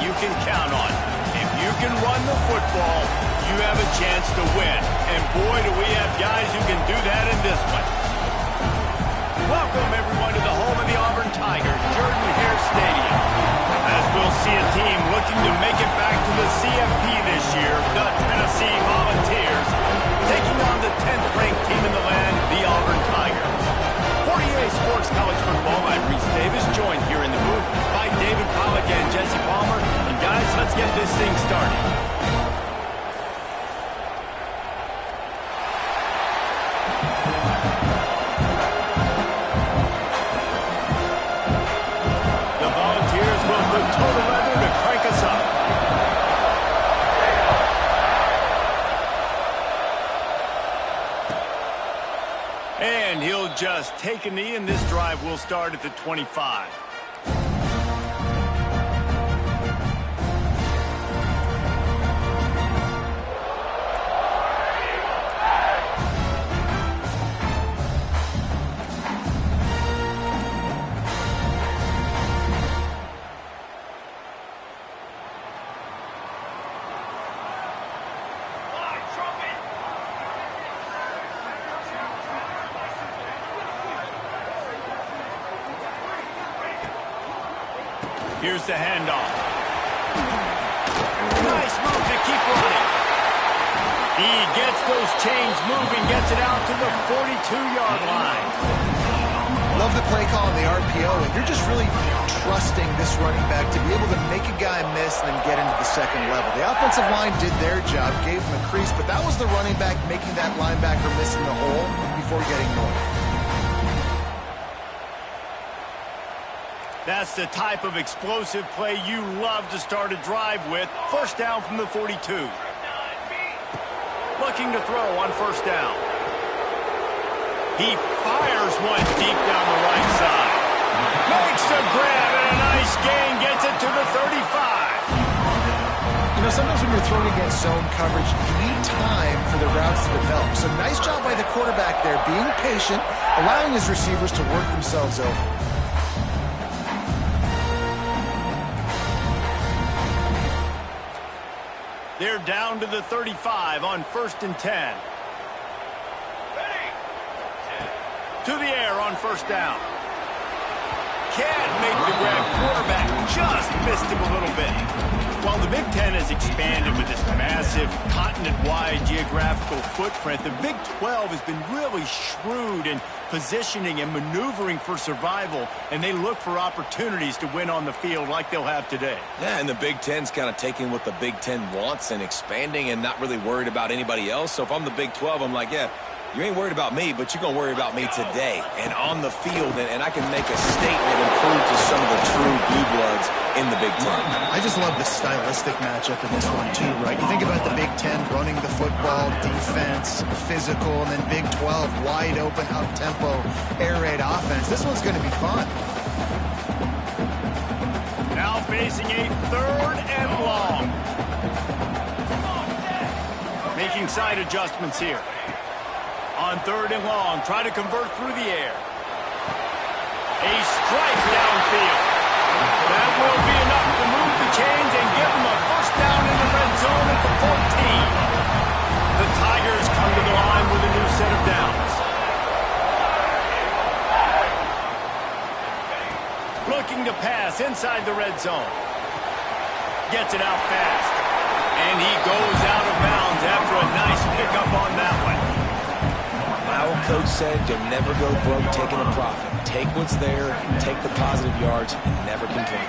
you can count on. If you can run the football, you have a chance to win. And boy, do we have guys who can do that in this one. Welcome, everyone, to the home of the Auburn Tigers, Jordan-Hare Stadium. As we'll see a team looking to make it back to the CFP this year, the Tennessee Volunteers, taking on the 10th-ranked team in the land, the Auburn Tigers. For EA Sports College Football, I'm Reese Davis, joined here in the booth by David Pollack and Jesse Palmer. And guys, let's get this thing started. And he'll just take a knee, and this drive will start at the 25. Here's the handoff. Nice move to keep running. He gets those chains moving, gets it out to the 42-yard line. Love the play call on the RPO, and you're just really trusting this running back to be able to make a guy miss and then get into the second level. The offensive line did their job, gave him a crease, but that was the running back making that linebacker miss in the hole before getting north. That's the type of explosive play you love to start a drive with. First down from the 42. Looking to throw on first down. He fires one deep down the right side. Makes the grab and a nice gain. Gets it to the 35. You know, sometimes when you're throwing against zone coverage, you need time for the routes to develop. So nice job by the quarterback there, being patient, allowing his receivers to work themselves over. They're down to the 35 on 1st and 10. To the air on first down. Can't make the grab. Quarterback just missed him a little bit. While the Big Ten has expanded with this massive continent-wide geographical footprint, the Big 12 has been really shrewd in positioning and maneuvering for survival, and they look for opportunities to win on the field like they'll have today. Yeah, and the Big Ten's kind of taking what the Big Ten wants and expanding and not really worried about anybody else. So if I'm the Big 12, I'm like, yeah, you ain't worried about me, but you're going to worry about me today and on the field, and I can make a statement and prove to some of the true blue bloods in the Big Ten. I just love the stylistic matchup in this one, too, right? You think about the Big Ten running the football, defense, physical, and then Big 12, wide open, up-tempo, air raid offense. This one's going to be fun. Now facing a 3rd and long. Making side adjustments here. On 3rd and long, try to convert through the air. A strike downfield. That will be enough to move the chains and give them a first down in the red zone at the 14. The Tigers come to the line with a new set of downs. Looking to pass inside the red zone. Gets it out fast. And he goes out of bounds after a nice pickup on that one. My old coach said you'll never go broke taking a profit. Take what's there, take the positive yards, and never complain.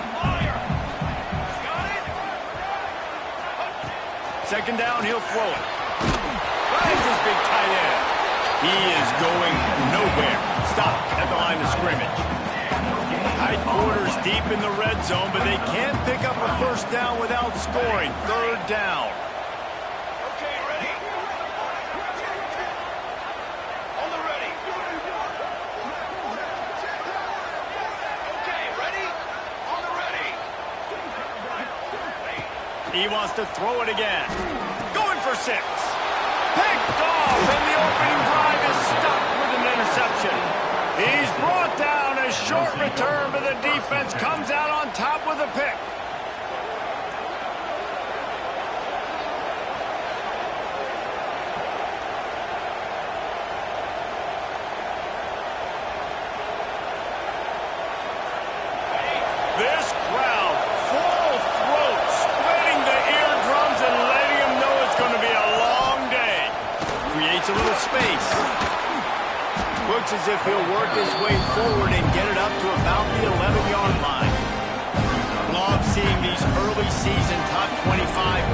2nd down, he'll throw it. Finds his big tight end. He is going nowhere. Stop at the line of scrimmage. Tight quarters deep in the red zone, but they can't pick up a first down without scoring. 3rd down. He wants to throw it again. Going for 6. Picked off, and the opening drive is stopped with an interception. He's brought down. A short return, but the defense comes out on top with a pick. space. Looks as if he'll work his way forward and get it up to about the 11-yard line. Love seeing these early season top 25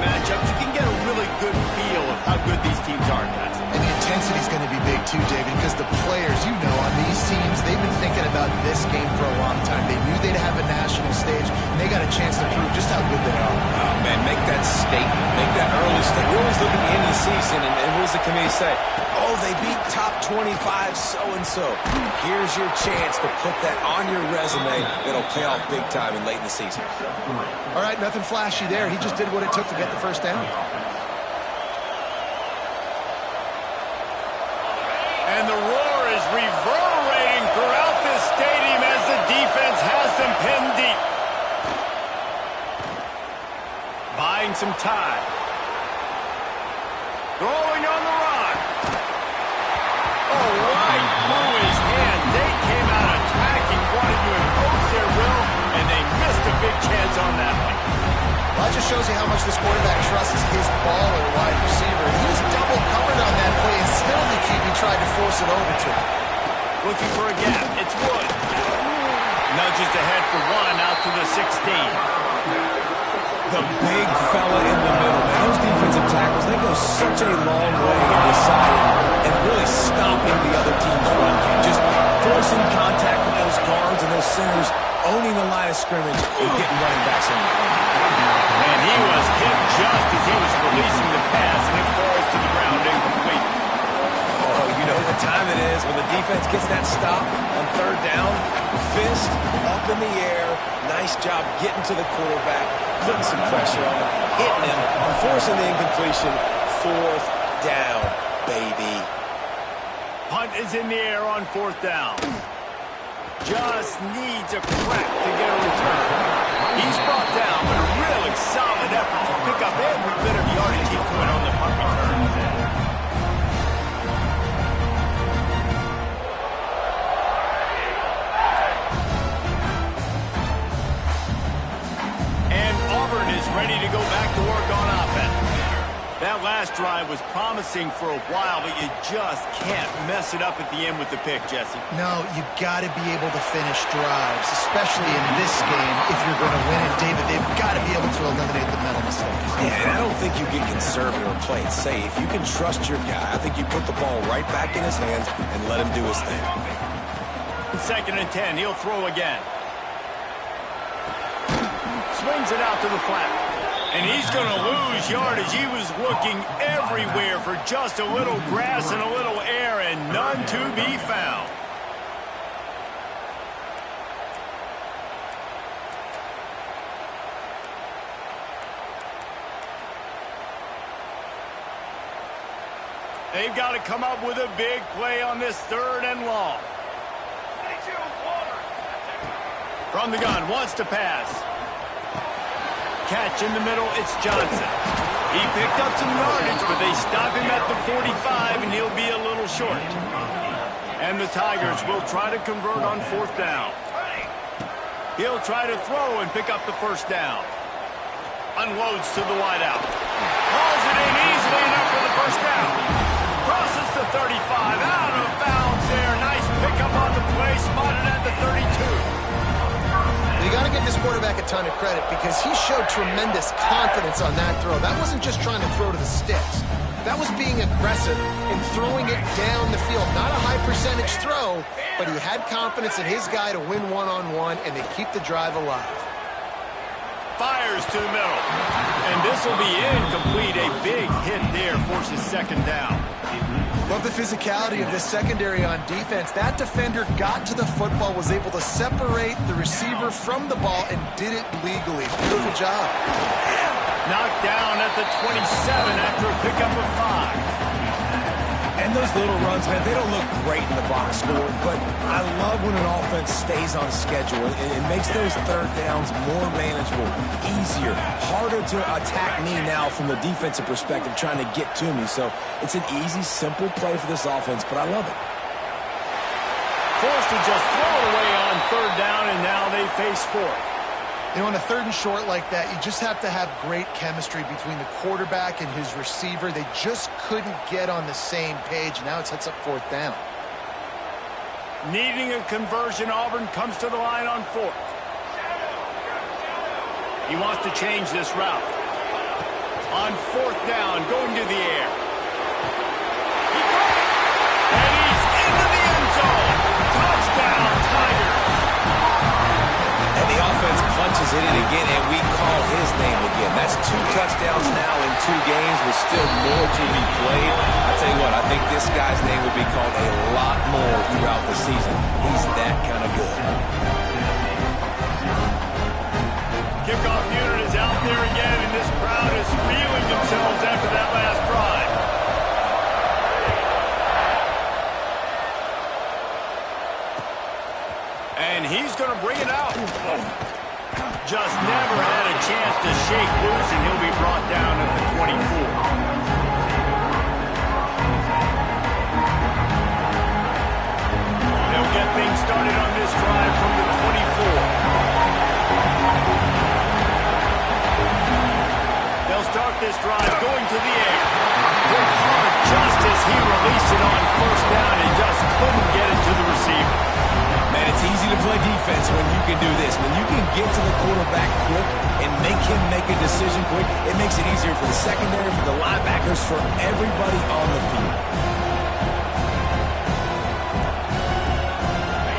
matchups. You can get a really good feel of how good these teams are, guys. And the intensity is going to be big too, David, because the players, you know, on these teams, they've been thinking about this game for a long time. They knew they'd have a national stage, and they got a chance to prove just how good they are. Oh, man, make that statement. Make that early statement. We always look at the end of the season, and what does the committee say? Oh, they beat top 25 so-and-so. Here's your chance to put that on your resume that'll pay off big time and late in the season. All right, nothing flashy there. He just did what it took to get the first down. And the roar is reverberating throughout this stadium as the defense has them pinned deep. Buying some time. Throwing on the run. Oh, right through his hand. They came out attacking, wanted to impose their will, and they missed a big chance on that one. Well, that just shows you how much this quarterback trusts his baller wide receiver. He was double covered on that play, and still the QB tried to force it over to him. Looking for a gap. It's Wood. Nudges ahead for one out to the 16. The big fella in the middle, man. Those defensive tackles, they go such a long way in deciding and really stopping the other team's run game. Just forcing contact with those guards and those centers, owning the line of scrimmage, and getting running backs on the ground. And he was hit just as he was releasing the pass, and it falls to the ground incomplete. Oh, you know what time it is when the defense gets that stop on third down. Fist up in the air. Nice job getting to the quarterback, putting some pressure on him, hitting him, forcing the incompletion. Fourth down, baby. Punt is in the air on fourth down. Just needs a crack to get a return. He's brought down with a really solid effort to pick up every bit of yardage he could on the punt return. And Auburn is ready to go back to work on offense. That last drive was promising for a while, but you just can't mess it up at the end with the pick, Jesse. No, you got to be able to finish drives, especially in this game. If you're going to win it, David, they've got to be able to eliminate the mental mistakes. Yeah, and I don't think you get conservative or play it safe. You can trust your guy. I think you put the ball right back in his hands and let him do his thing. 2nd and 10, he'll throw again. Swings it out to the flat. And he's going to lose yardage. He was looking everywhere for just a little grass and a little air, and none to be found. They've got to come up with a big play on this 3rd and long. From the gun, wants to pass. Catch in the middle, it's Johnson. He picked up some yardage, but they stop him at the 45, and he'll be a little short. And the Tigers will try to convert on 4th down. He'll try to throw and pick up the 1st down. Unloads to the wideout. Hauls it in easily enough for the 1st down. Crosses the 35, out of bounds there. Nice pickup on the play, spotted at the 32. You got to give this quarterback a ton of credit because he showed tremendous confidence on that throw. That wasn't just trying to throw to the sticks. That was being aggressive and throwing it down the field. Not a high percentage throw, but he had confidence in his guy to win one-on-one, and they keep the drive alive. Fires to the middle. And this will be incomplete. A big hit there forces 2nd down. Love the physicality of this secondary on defense. That defender got to the football, was able to separate the receiver from the ball, and did it legally. Beautiful job. Knocked down at the 27 after a pickup of 5. And those little runs, man, they don't look great in the box score, but I love when an offense stays on schedule. It makes those 3rd downs more manageable, easier, harder to attack me now from the defensive perspective trying to get to me. So it's an easy, simple play for this offense, but I love it. Forced to just throw it away on 3rd down, and now they face 4th. You know, on a 3rd and short like that, you just have to have great chemistry between the quarterback and his receiver. They just couldn't get on the same page. Now it sets up 4th down. Needing a conversion, Auburn comes to the line on 4th. He wants to change this route. On 4th down, going to the air. He got it! And he's into the end zone. Touchdown, Tigers! And the offense punches it in again, and we call his name again. That's 2 touchdowns now in 2 games with still more to be played. I tell you what, I think this guy's name will be called a lot more throughout the season. He's that kind of good. Kickoff unit is out there again, and this crowd is feeling themselves after that last drive. And he's going to bring it out. Just never had a chance to shake loose, and he'll be brought down at the 24. They'll get things started on this drive from the 24. They'll start this drive going to the air. Hit hard just as he released it on 1st down and just couldn't get it to the receiver. Man, it's easy to play defense when you can do this. When you can get to the quarterback quick and make him make a decision quick, it makes it easier for the secondary, for the linebackers, for everybody on the field.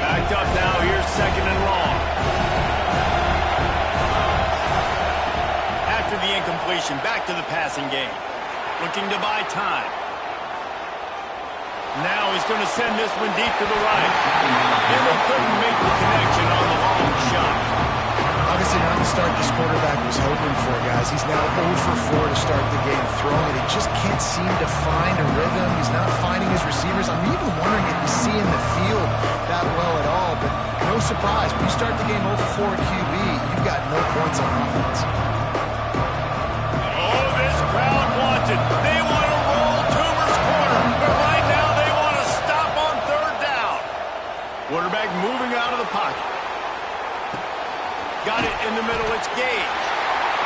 Backed up now. Here's 2nd and long. After the incompletion, back to the passing game. Looking to buy time. Now he's going to send this one deep to the right. And they couldn't make the connection on the long shot. Obviously not the start this quarterback was hoping for, guys. He's now 0 for 4 to start the game throwing. He just can't seem to find a rhythm. He's not finding his receivers. I'm even wondering if he's seeing the field that well at all. But no surprise, when you start the game 0 for 4 QB, you've got no points on offense. Oh, this crowd wants it. They want to roll Toomer's corner. But right now they want to stop on 3rd down. Quarterback moving out of the pocket. Got it in the middle. It's Gage.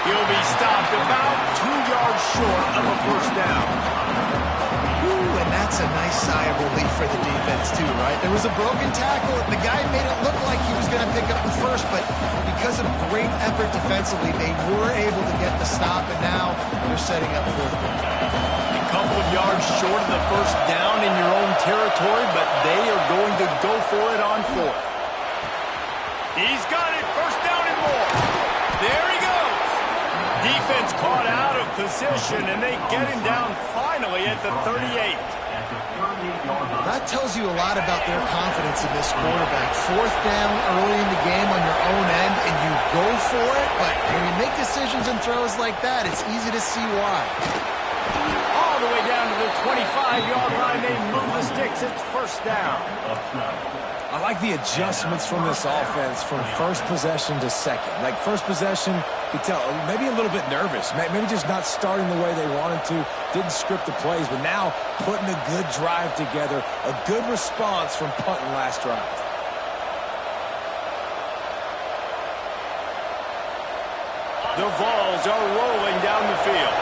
He'll be stopped about 2 yards short of a 1st down. Ooh, and that's a nice sigh of relief for the defense too, right? There was a broken tackle. The guy made it look like he was going to pick up the 1st, but because of great effort defensively, they were able to get the stop, and now they're setting up 4th down. A couple of yards short of the 1st down in your own territory, but they are going to go for it on 4th. He's got it. 1st down and more. There he goes. Defense caught out of position, and they get him down finally at the 38. That tells you a lot about their confidence in this quarterback. 4th down early in the game on your own end, and you go for it, but when you make decisions and throws like that, it's easy to see why. All the way down to the 25-yard line. They move the sticks. It's 1st down. I like the adjustments from this offense from 1st possession to 2nd. Like 1st possession, you could tell maybe a little bit nervous, maybe just not starting the way they wanted to, didn't script the plays, but now putting a good drive together, a good response from punting last drive. The Vols are rolling down the field.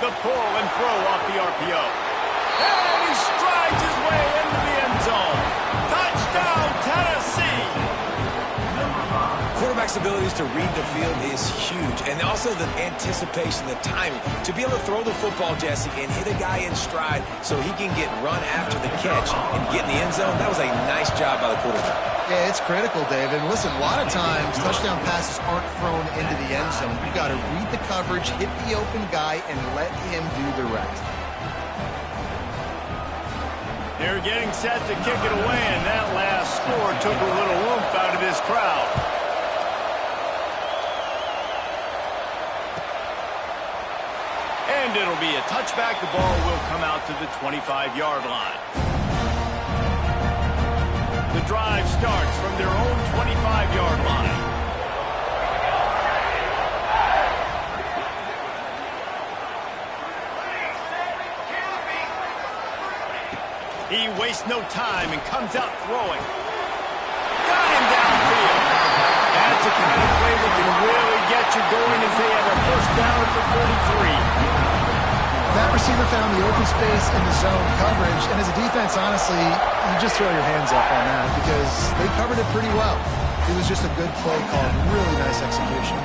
The pull and throw off the RPO. And he strides his way into the end zone. Touchdown, Tennessee! Quarterback's abilities to read the field is huge, and also the anticipation, the timing. To be able to throw the football, Jesse, and hit a guy in stride so he can get run after the catch and get in the end zone, that was a nice job by the quarterback. Yeah, it's critical, David. Listen, a lot of times touchdown passes aren't thrown into the end zone. You've got to read the coverage, hit the open guy, and let him do the rest. They're getting set to kick it away, and that last score took a little oomph out of this crowd. And it'll be a touchback. The ball will come out to the 25-yard line. The drive starts from their own 25-yard line. He wastes no time and comes out throwing. Got him downfield. That's the kind of play that can really get you going as they have a first down at the 33. That receiver found the open space in the zone coverage, and as a defense, honestly, you just throw your hands up on that because they covered it pretty well. It was just a good play call, really nice execution.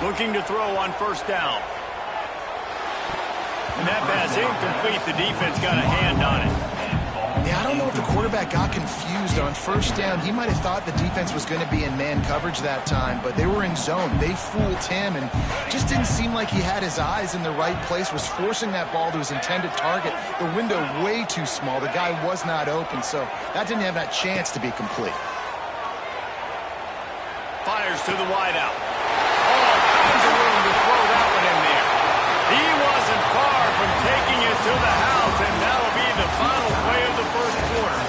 Looking to throw on first down. And that pass incomplete. The defense got a hand on it. Yeah, I don't know if the quarterback got confused on first down. He might have thought the defense was going to be in man coverage that time, but they were in zone. They fooled him and just didn't seem like he had his eyes in the right place, was forcing that ball to his intended target. The window way too small. The guy was not open, so that didn't have that chance to be complete. Fires to the wideout. All kinds of room to throw that one in there. He wasn't far from taking it to the house, and that'll be the final play of the first quarter.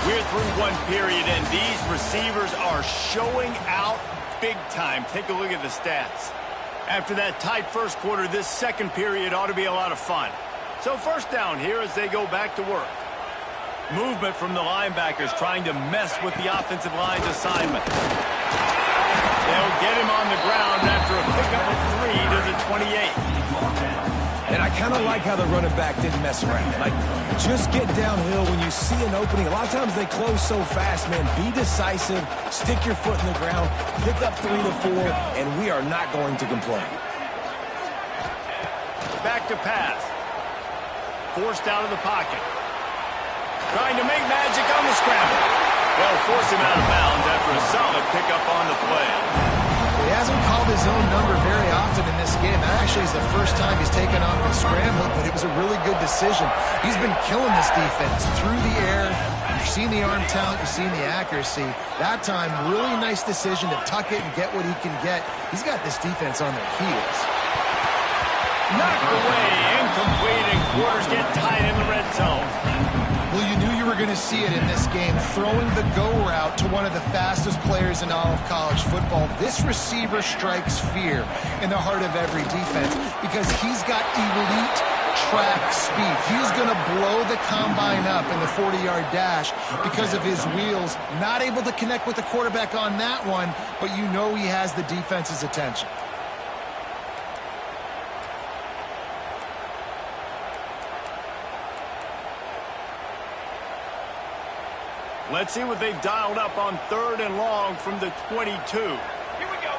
We're through one period, and these receivers are showing out big time. Take a look at the stats. After that tight first quarter, this second period ought to be a lot of fun. So first down here as they go back to work. Movement from the linebackers trying to mess with the offensive line's assignment. They'll get him on the ground after a pickup of 3 to the 28. And I kind of like how the running back didn't mess around. Like, just get downhill when you see an opening. A lot of times they close so fast, man. Be decisive, stick your foot in the ground, pick up 3 to 4, and we are not going to complain. Back to pass. Forced out of the pocket. Trying to make magic on the scramble. They'll force him out of bounds after a solid pickup on the play. He hasn't called his own number very often in this game. That actually is the first time he's taken off and scrambled, but it was a really good decision. He's been killing this defense through the air. You've seen the arm talent, you've seen the accuracy. That time, really nice decision to tuck it and get what he can get. He's got this defense on their heels. Knocked away, incomplete, and quarters get tight in the red zone. Well, you knew you were going to see it in this game, throwing the go route to one of the fastest players in all of college football. This receiver strikes fear in the heart of every defense because he's got elite track speed. He's going to blow the combine up in the 40-yard dash because of his wheels. Not able to connect with the quarterback on that one, but you know he has the defense's attention. Let's see what they've dialed up on 3rd and long from the 22. Here we go.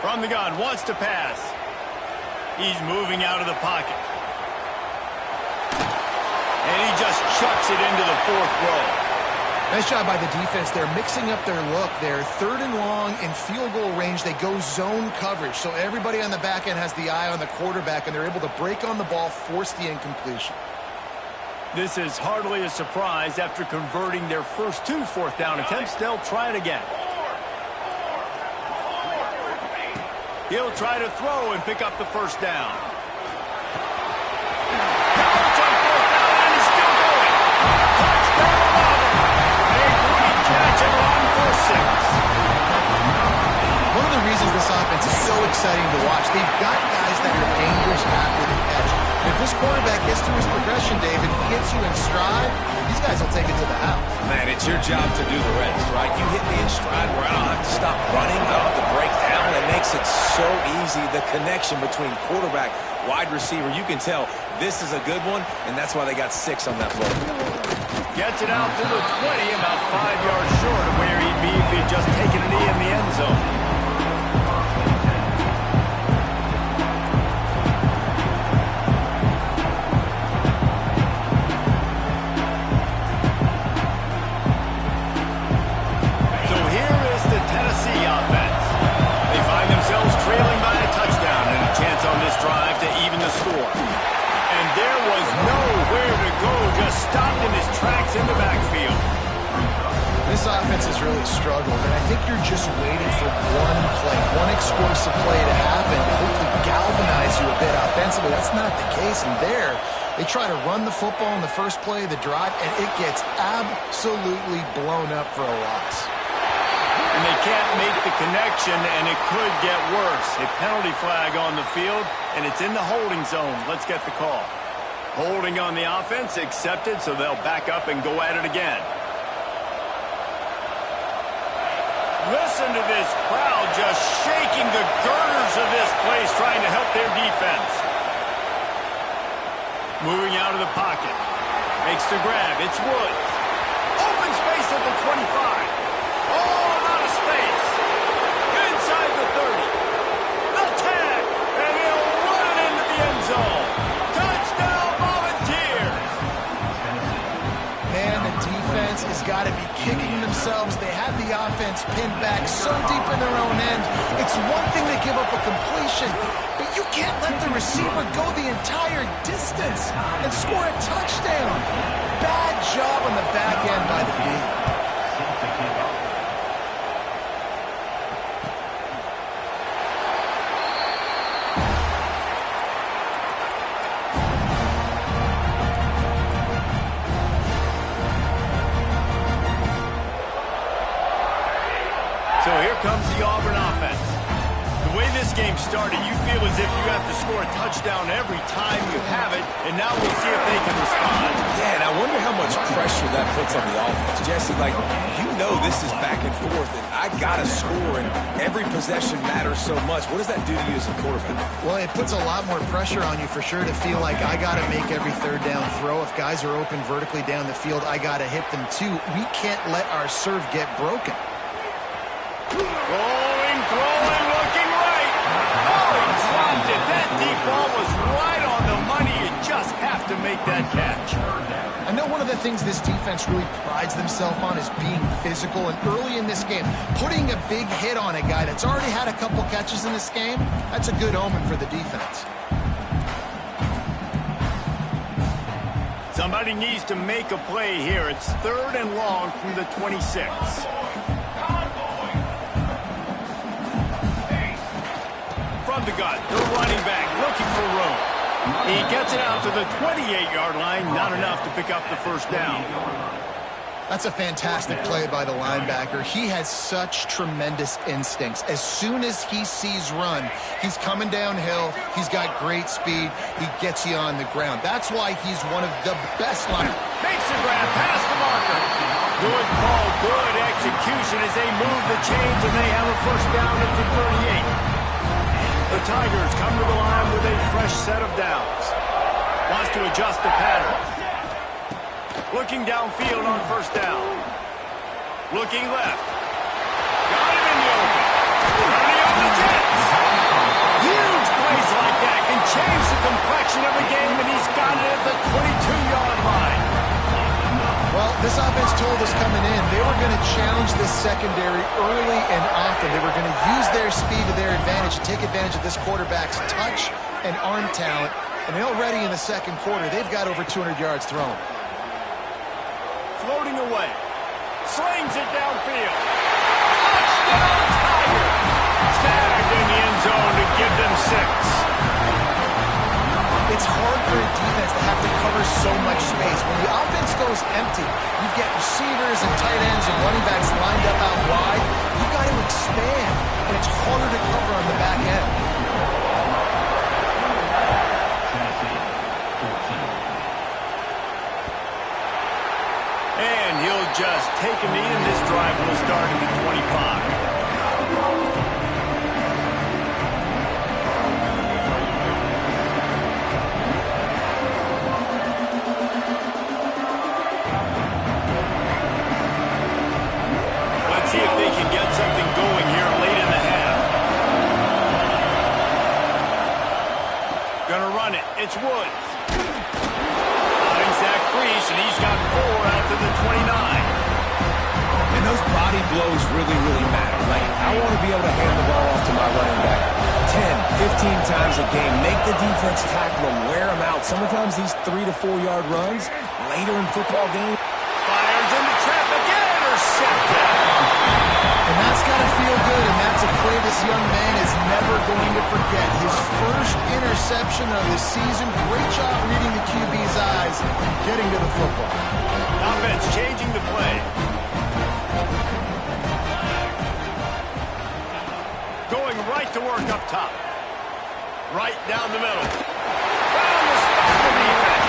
From the gun, wants to pass. He's moving out of the pocket. And he just chucks it into the 4th row. Nice job by the defense. They're mixing up their look there. 3rd and long in field goal range. They go zone coverage. So everybody on the back end has the eye on the quarterback, and they're able to break on the ball, force the incompletion. This is hardly a surprise. After converting their first 2 4th down attempts, they'll try it again. He'll try to throw and pick up the first down. It's on 4th down, and he's still going. Touchdown, Auburn. A great catch and run for 6. One of the reasons this offense is so exciting to watch, they've got guys that are dangerous after the catch. If this quarterback gets through his progression, David, gets you in stride, these guys will take it to the house. Man, it's your job to do the rest, right? You hit me in stride where I don't have to stop running, I don't have to break down. It makes it so easy, the connection between quarterback, wide receiver. You can tell this is a good one, and that's why they got 6 on that play. Gets it out to the 20, about 5 yards short of where he'd be if he'd just taken a knee in the end zone. In the backfield. This offense has really struggled, and I think you're just waiting for one play, one explosive play to happen to hopefully galvanize you a bit offensively. That's not the case, and there they try to run the football in the first play of the drive, and it gets absolutely blown up for a loss. And they can't make the connection, and it could get worse. A penalty flag on the field, and it's in the holding zone. Let's get the call. Holding on the offense, accepted, so they'll back up and go at it again. Listen to this crowd just shaking the girders of this place, trying to help their defense. Moving out of the pocket. Makes the grab. It's Woods. Open space at the 25. Oh, out of space. Inside the 30. The tag. And he'll run it into the end zone. Touchdown, Volunteers. Man, the defense has got to be kicking themselves. They had the offense pinned back so deep in their own end. It's one thing to give up a completion, but you can't let the receiver go the entire distance and score a touchdown. Bad job on the back end by the D. So here comes the Auburn offense. The way this game started, you feel as if you have to score a touchdown every time you have it, and now we'll see if they can respond. Yeah, and I wonder how much pressure that puts on the offense. Jesse, like, you know this is back and forth, and I got to score, and every possession matters so much. What does that do to you as a quarterback? Well, it puts a lot more pressure on you for sure to feel like I got to make every third down throw. If guys are open vertically down the field, I got to hit them too. We can't let our serve get broken. Rolling, throwing, looking right. Oh, he dropped it. That deep ball was right on the money. You just have to make that catch. I know one of the things this defense really prides themselves on is being physical, and early in this game, putting a big hit on a guy that's already had a couple catches in this game, that's a good omen for the defense. Somebody needs to make a play here. It's 3rd and long from the 26. From the gun, the running back looking for room. He gets it out to the 28-yard line, not enough to pick up the first down. That's a fantastic play by the linebacker. He has such tremendous instincts. As soon as he sees run, he's coming downhill. He's got great speed. He gets you on the ground. That's why he's one of the best linebackers. Makes the grab past the marker. Good call, good execution as they move the chains, and they have a first down at the 38. The Tigers come to the line with a fresh set of downs. Wants to adjust the pattern. Looking downfield on first down. Looking left. Got him in the open. Running on the Jets. Huge plays like that can change the complexion of a game, and he's got it at the 22-yard line. Well, this offense told us coming in they were going to challenge this secondary early and often. They were going to use their speed to their advantage and take advantage of this quarterback's touch and arm talent. And already in the second quarter, they've got over 200 yards thrown. Floating away. Slings it downfield. Touchdown, Tigers! Snagged in the end zone to give them 6. It's hard for a defense to have to cover so much space. When the offense goes empty, you get receivers and tight ends and running backs lined up out wide. You've got to expand, and it's harder to cover on the back end. And he'll just take a knee, and this drive will start at the 25. See if they can get something going here late in the half. Gonna run it. It's Woods. Finds that crease, and he's got 4 out to the 29. And those body blows really, really matter. Like, I want to be able to hand the ball off to my running back 10, 15 times a game. Make the defense tackle them, wear them out. Sometimes these 3 to 4 yard runs later in football game. Fires into trap again, intercepted. And that's got to feel good, and that's a play this young man is never going to forget. His first interception of the season. Great job reading the QB's eyes and getting to the football. Offense changing the play. going right to work up top. Right down the middle. Found the spot for defense.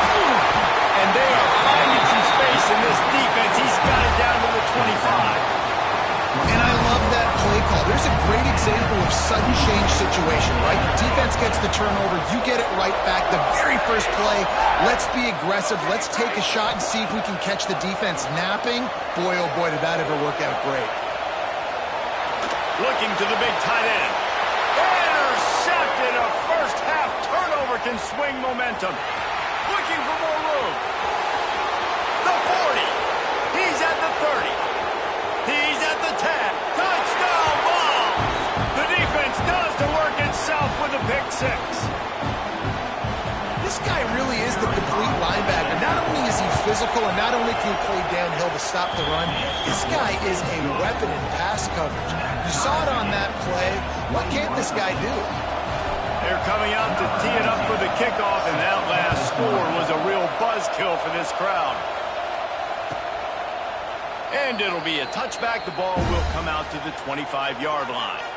And they are finding some space in this defense. He's got it down to the 25. And I love that play call. There's a great example of sudden change situation, right? Defense gets the turnover. You get it right back. The very first play, let's be aggressive. Let's take a shot and see if we can catch the defense napping. Boy, oh boy, did that ever work out great. Looking to the big tight end. Intercepted. A first half turnover can swing momentum. Looking for more room. The 40. He's at the 30. He's at the 10. Touchdown ball. The defense does the work itself with a pick six. This guy really is the complete linebacker. Not only is he physical and not only can he play downhill to stop the run, this guy is a weapon in pass coverage. You saw it on that play. What can't this guy do? They're coming out to tee it up for the kickoff, and that last score was a real buzzkill for this crowd. And it'll be a touchback. The ball will come out to the 25-yard line.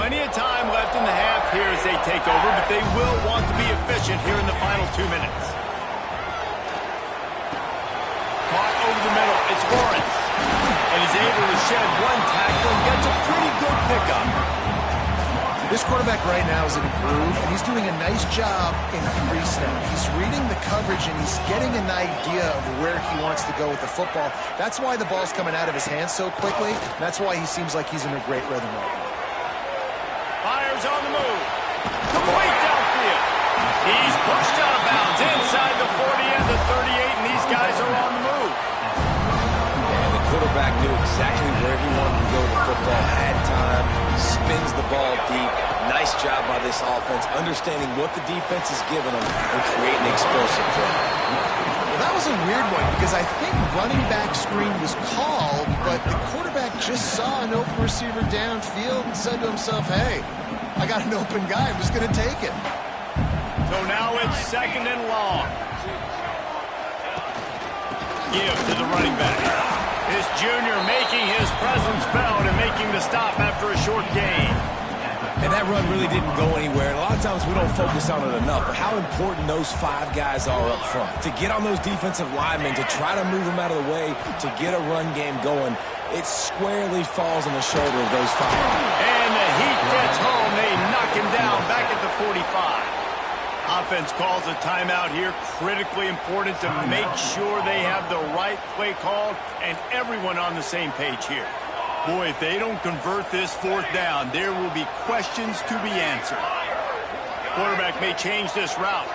Plenty of time left in the half here as they take over, but they will want to be efficient here in the final 2 minutes. Caught over the middle. It's Lawrence. And he's able to shed one tackle and gets a pretty good pickup. This quarterback right now is in a groove, and he's doing a nice job in pre-snap. He's reading the coverage, and he's getting an idea of where he wants to go with the football. That's why the ball's coming out of his hands so quickly. That's why he seems like he's in a great rhythm right now. Fires on the move. Complete downfield. He's pushed out of bounds inside the 40 and the 38, and these guys are on the move. And the quarterback knew exactly where he wanted to go with the football, had time, spins the ball deep. Nice job by this offense, understanding what the defense is giving them and creating explosive play. Well, that was a weird one because I think running back screen was called, but the quarterback just saw an open receiver downfield and said to himself, hey, I got an open guy. I'm just going to take it. So now it's second and long. Give to the running back. This junior making his presence felt and making the stop after a short gain. And that run really didn't go anywhere. And a lot of times we don't focus on it enough, but how important those 5 guys are up front. To get on those defensive linemen, to try to move them out of the way, to get a run game going, it squarely falls on the shoulder of those 5. And the heat gets home. They knock him down back at the 45. Offense calls a timeout here. Critically important to make sure they have the right play called and everyone on the same page here. Boy, if they don't convert this 4th down, there will be questions to be answered. Quarterback may change this route.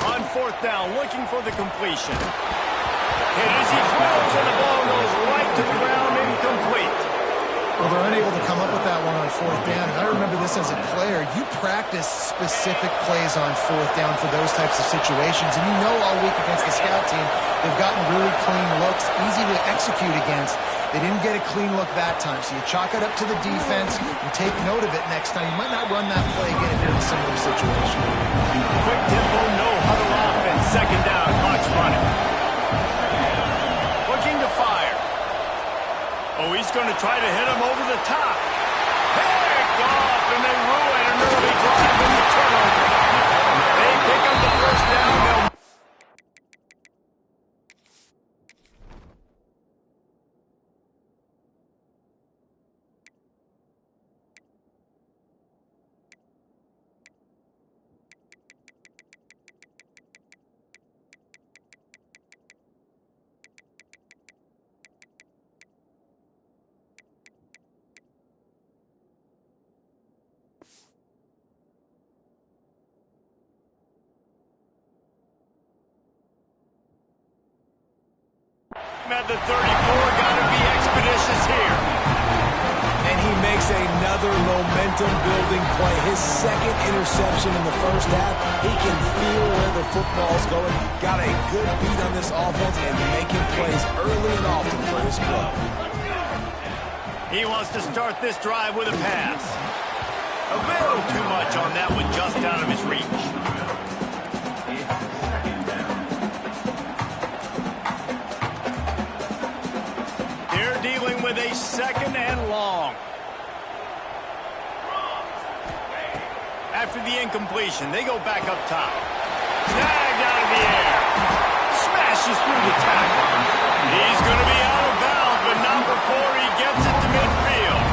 On 4th down, looking for the completion. Hit as he throws, and the ball goes right to the ground, incomplete. Well, they're unable to come up with that one on 4th down. And I remember this as a player. You practice specific plays on 4th down for those types of situations. And you know all week against the scout team, they've gotten really clean looks, easy to execute against. They didn't get a clean look that time. So you chalk it up to the defense. You take note of it next time. You might not run that play again if you're in a similar situation. Quick tempo, no huddle offense. Second down, clock's running. Looking to fire. Oh, he's going to try to hit him over the top. Picked off, and they ruin an early drive with the turnover. They pick up the first down. They'll at the 34, got to be expeditious here. And he makes another momentum-building play. His 2nd interception in the first half. He can feel where the football's going. Got a good beat on this offense and making plays early and often for his club. He wants to start this drive with a pass. A little too much on that one, just out of his reach. After the incompletion, they go back up top. Snagged out of the air. Smashes through the tackle. He's going to be out of bounds, but not before he gets it to midfield.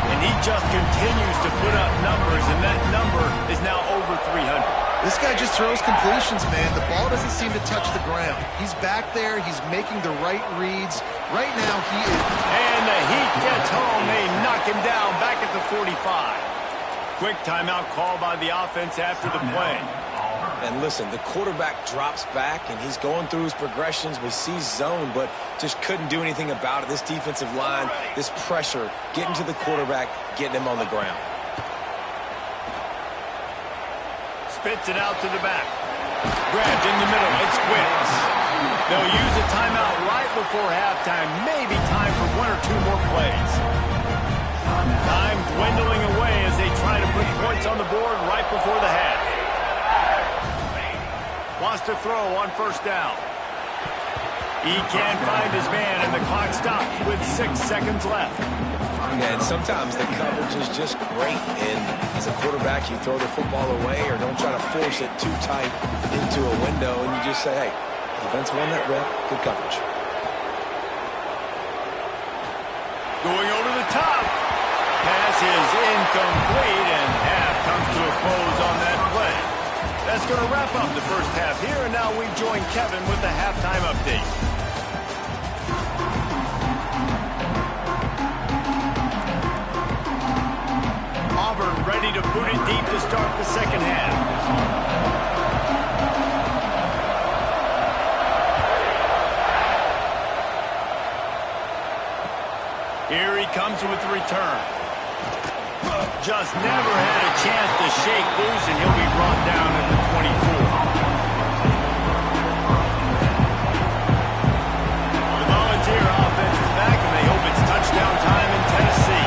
And he just continues to put up numbers, and that number is now over 300. This guy just throws completions, man. The ball doesn't seem to touch the ground. He's back there. He's making the right reads. Right now, he is. And the heat gets home. They knock him down back at the 45. Quick timeout call by the offense after the play. And listen, the quarterback drops back, and he's going through his progressions. We see zone, but just couldn't do anything about it. This defensive line, this pressure, getting to the quarterback, getting him on the ground. Spits it out to the back. Grabbed in the middle. It's Wentz. They'll use a timeout right before halftime. Maybe time for one or two more plays. Time dwindling away as they try to put points on the board right before the half. Wants to throw on first down. He can't find his man, and the clock stops with 6 seconds left. Yeah, and sometimes the coverage is just great. And as a quarterback, you throw the football away or don't try to force it too tight into a window, and you just say, hey, defense won that rep, good coverage. Going over the top. Pass is incomplete, and half comes to a close on that play. That's going to wrap up the first half here, and now we join Kevin with the halftime update. Auburn ready to boot it deep to start the second half. Here he comes with the return. Just never had a chance to shake loose, and he'll be brought down at the 24. The Volunteer offense is back, and they hope it's touchdown time in Tennessee.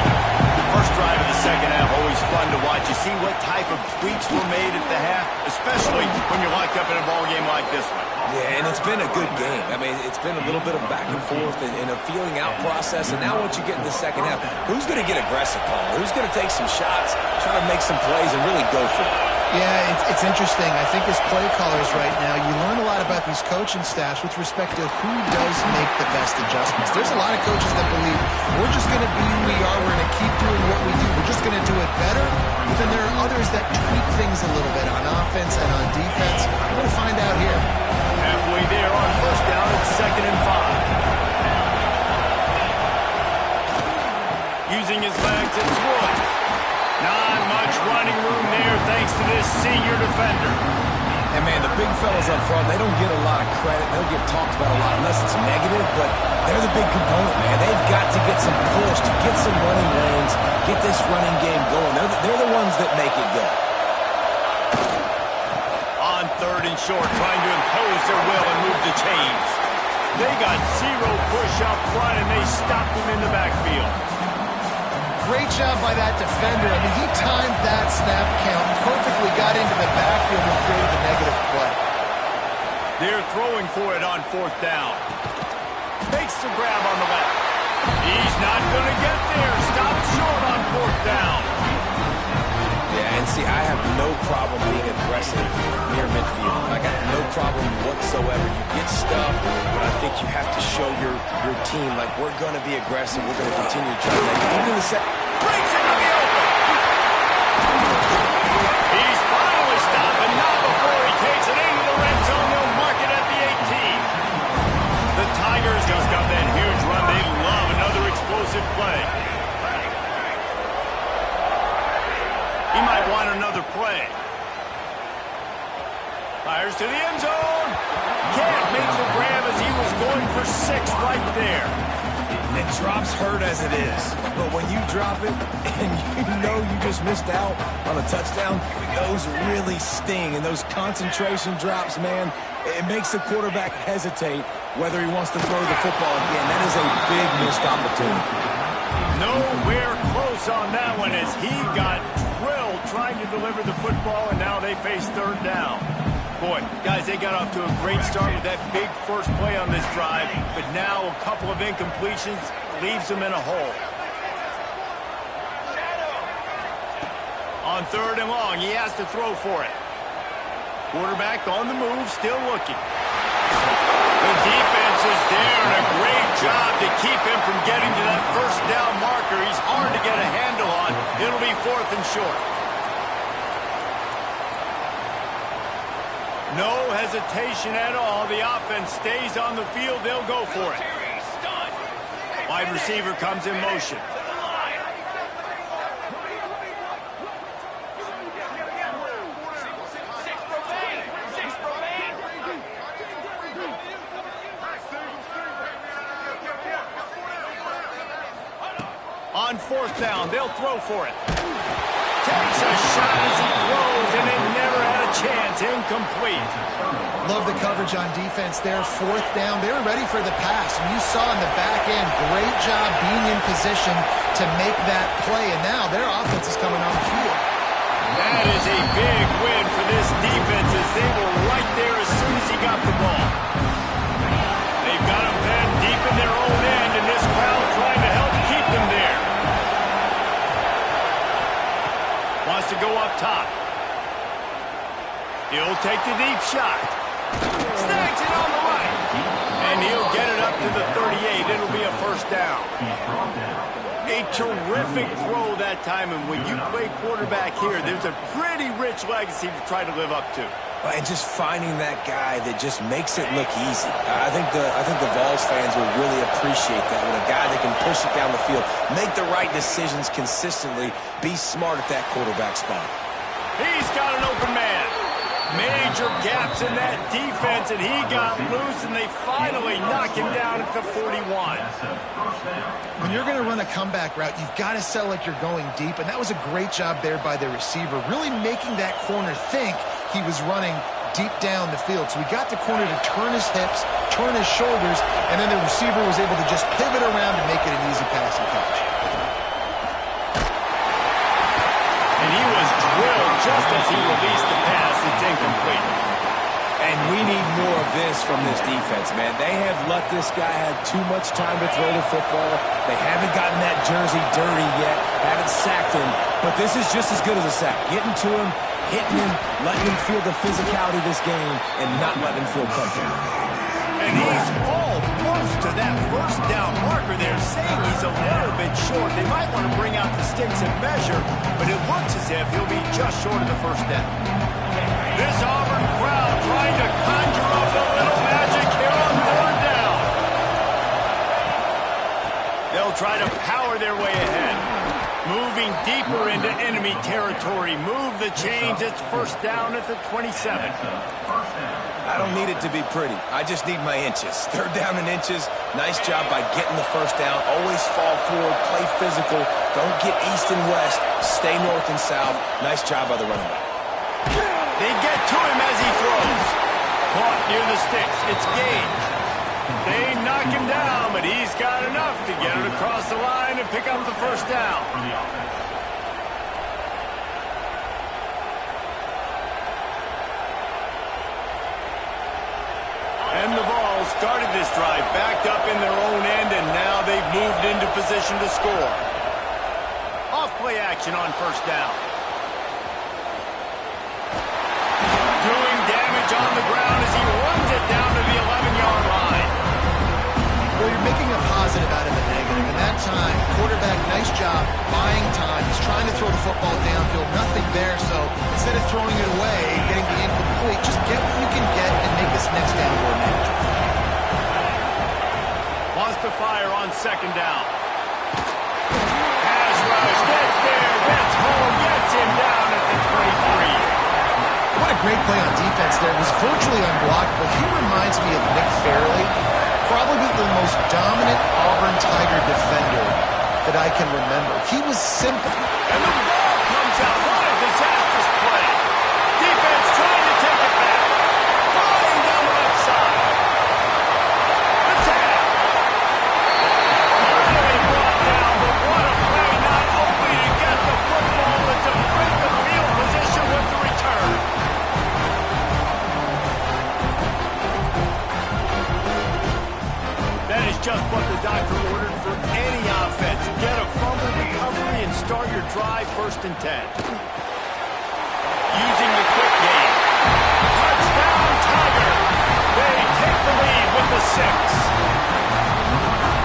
First drive of the second half, always fun to watch. You see what type of tweaks were made at the half, especially when you're locked up in a ball game like this one. Yeah, and it's been a good game. I mean, it's been a little bit of back and forth and a feeling out process. And now once you get in the second half, who's going to get aggressive, Paul? Who's going to take some shots, try to make some plays, and really go for it? Yeah, it's interesting. I think as play callers right now, you learn a lot about these coaching staffs with respect to who does make the best adjustments. There's a lot of coaches that believe we're just going to be who we are. We're going to keep doing what we do. We're just going to do it better. But then there are others that tweak things a little bit on offense and on defense. We're going to find out here. Halfway there on first down, it's 2nd and 5. Using his legs, it's Woods. Not much running room there thanks to this senior defender. And, man, the big fellas up front, they don't get a lot of credit. They don't get talked about a lot unless it's negative, but they're the big component, man. They've got to get some push, to get some running lanes, get this running game going. They're the ones that make it go. On 3rd and short, trying to impose their will and move the chains. They got zero push up front, and they stopped him in the backfield. Great job by that defender. I mean, he timed that snap count perfectly, got into the backfield and created the negative play. They're throwing for it on 4th down. Makes the grab on the left. He's not going to get there. Stops short on 4th down. Yeah, and see, I have no problem being aggressive near midfield. I got no problem whatsoever. You get stuff, but I think you have to show your team, like, we're going to be aggressive. We're going to continue to try to make it. Even in the second. Brings it to the open. He's finally stopped, and not before he takes it into the red zone. They'll mark it at the 18. The Tigers just got that huge run. They love another explosive play. He might want another play. Fires to the end zone. Can't make the grab as he was going for 6 right there. And drops hurt as it is. But when you drop it and you know you just missed out on a touchdown, those really sting. And those concentration drops, man, it makes the quarterback hesitate whether he wants to throw the football again. That is a big missed opportunity. Nowhere close on that one as he got drilled trying to deliver the football, and now they face 3rd down. Boy, guys, they got off to a great start with that big first play on this drive, but now a couple of incompletions leaves them in a hole. On 3rd and long, he has to throw for it. Quarterback on the move, still looking. The defense is there, and a great job to keep him from getting to that first down marker. He's hard to get a handle on. It'll be 4th and short. No hesitation at all. The offense stays on the field. They'll go for it. Wide receiver comes in motion. On 4th down, they'll throw for it. Takes a shot as he throws, and it never had a chance. Incomplete. Love the coverage on defense there. 4th down, they were ready for the pass. And you saw in the back end, great job being in position to make that play. And now their offense is coming on the field. That is a big win for this defense as they were right there as soon as he got the ball. They've got him then deep in their own end, and this crowd trying to help keep them there. Wants to go up top. He'll take the deep shot. Snags it on the right. And he'll get it up to the 38. It'll be a 1st down. A terrific throw that time, and when you play quarterback here, there's a pretty rich legacy to try to live up to. And just finding that guy that just makes it look easy. I think the Vols fans will really appreciate that. With a guy that can push it down the field, make the right decisions consistently, be smart at that quarterback spot. He's got an open man. Major gaps in that defense, and he got loose, and they finally knock him down at the 41. When you're going to run a comeback route, you've got to sell like you're going deep, and that was a great job there by the receiver, really making that corner think he was running deep down the field. So we got the corner to turn his hips, turn his shoulders, and then the receiver was able to just pivot around and make it an easy pass and catch. And he was drilled just as he released the pass. It's incomplete. And we need more of this from this defense, man. They have let this guy have too much time to throw the football. They haven't gotten that jersey dirty yet, haven't sacked him. But this is just as good as a sack. Getting to him, hitting him, letting him feel the physicality of this game, and not letting him feel comfortable. And he's almost to that 1st down marker there, saying he's a little bit short. They might want to bring out the sticks and measure, but it looks as if he'll be just short of the 1st down. This Auburn crowd trying to conjure up a little magic here on 3rd down. They'll try to power their way ahead. Moving deeper into enemy territory. Move the chains. It's 1st down at the 27. I don't need it to be pretty. I just need my inches. 3rd down in inches. Nice job by getting the 1st down. Always fall forward. Play physical. Don't get east and west. Stay north and south. Nice job by the running back. They get to him as he throws. Caught near the sticks. It's Gage. They knock him down, but he's got enough to get it across the line and pick up the 1st down. And the Vols started this drive backed up in their own end, and now they've moved into position to score. Off play action on 1st down. Doing damage on the ground as he runs it down to the 11-yard line. Well, you're making a positive out of a negative. And that time, quarterback, nice job, buying time. He's trying to throw the football downfield, nothing there. So instead of throwing it away, getting the incomplete, just get what you can get and make this next down more manageable. Wants to fire on 2nd down. Pass rush, gets there, gets home, gets him down at the 23. What a great play on defense there. It was virtually unblockable. He reminds me of Nick Fairley, probably the most dominant Auburn Tiger defender that I can remember. He was simple. And the ball comes out. What a disastrous play. Defense trying to take it back. Flying down the left side. Attack. Finally brought down, but what a play. Not only to get the football, but to bring the field position with the return. That is just what the doctor ordered for any offense. Get a fumble recovery and start your drive 1st and 10. using the quick game. Touchdown, Tiger! They take the lead with the 6.